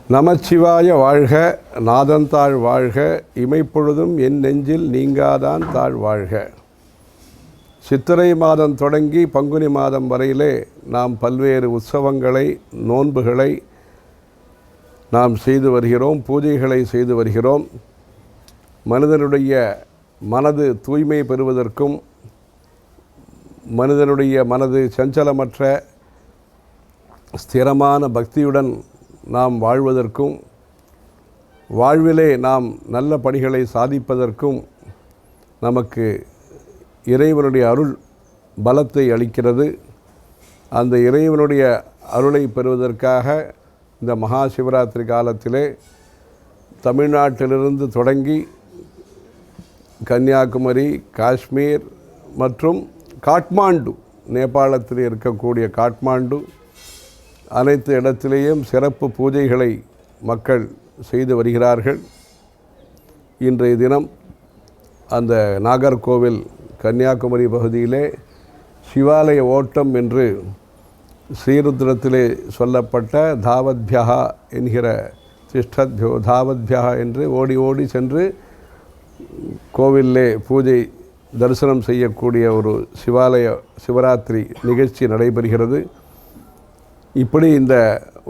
நமச்சிவாய வாழ்க, நாதந்தாள் வாழ்க, இமைப்பொழுதும் என் நெஞ்சில் நீங்காதான் தாழ் வாழ்க. சித்திரை மாதம் தொடங்கி பங்குனி மாதம் வரையிலே நாம் பல்வேறு உற்சவங்களை, நோன்புகளை நாம் செய்து வருகிறோம், பூஜைகளை செய்து வருகிறோம். மனிதனுடைய மனது தூய்மை பெறுவதற்கும், மனிதனுடைய மனது சஞ்சலமற்ற ஸ்திரமான பக்தியுடன் நாம் வாழ்வதற்கும், வாழ்விலே நாம் நல்ல பணிகளை சாதிப்பதற்கும் நமக்கு இறைவனுடைய அருள் பலத்தை அளிக்கிறது. அந்த இறைவனுடைய அருளை பெறுவதற்காக இந்த மகா சிவராத்திரி காலத்திலே தமிழ்நாட்டிலிருந்து தொடங்கி கன்னியாகுமரி, காஷ்மீர் மற்றும் காட்மாண்டு, நேபாளத்தில் இருக்கக்கூடிய காட்மாண்டு, அனைத்து இடத்திலேயும் சிறப்பு பூஜைகளை மக்கள் செய்து வருகிறார்கள். இன்றைய தினம் அந்த நாகர்கோவில் கன்னியாகுமரி பகுதியிலே சிவாலய ஓட்டம் என்று ஸ்ரீருத்ரத்திலே சொல்லப்பட்ட தாவத்யா என்கிற திஷ்டத்யோ தாவத்யா என்று ஓடி ஓடி சென்று கோவிலே பூஜை தரிசனம் செய்யக்கூடிய ஒரு சிவராத்திரி நிகழ்ச்சி நடைபெறுகிறது. இப்படி இந்த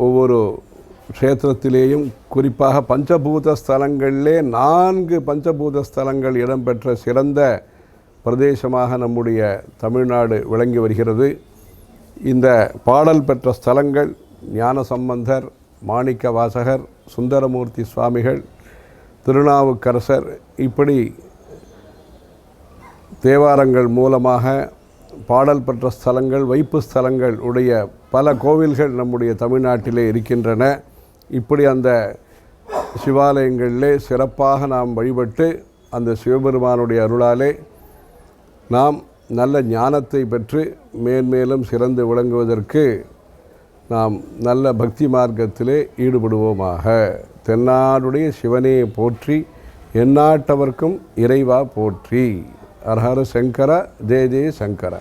ஒவ்வொரு க்ஷேத்திரத்திலேயும் குறிப்பாக பஞ்சபூத ஸ்தலங்களிலே 4 பஞ்சபூத ஸ்தலங்கள் இடம்பெற்ற சிறந்த பிரதேசமாக நம்முடைய தமிழ்நாடு விளங்கி வருகிறது. இந்த பாடல் பெற்ற ஸ்தலங்கள் ஞானசம்பந்தர், மாணிக்க வாசகர், சுந்தரமூர்த்தி சுவாமிகள், திருநாவுக்கரசர், இப்படி தேவாரங்கள் மூலமாக பாடல் பெற்ற ஸ்தலங்கள், வைப்பு ஸ்தலங்கள் உடைய பல கோவில்கள் நம்முடைய தமிழ்நாட்டிலே இருக்கின்றன. இப்படி அந்த சிவாலயங்களிலே சிறப்பாக நாம் வழிபட்டு அந்த சிவபெருமானுடைய அருளாலே நாம் நல்ல ஞானத்தை பெற்று மேன்மேலும் சிறந்து விளங்குவதற்கு நாம் நல்ல பக்தி மார்க்கத்திலே ஈடுபடுவோமாக. தென்னாடுடைய சிவனே போற்றி, எந்நாட்டவர்க்கும் இறைவா போற்றி. ஹர ஹர சங்கர, ஜெய ஜெய சங்கர.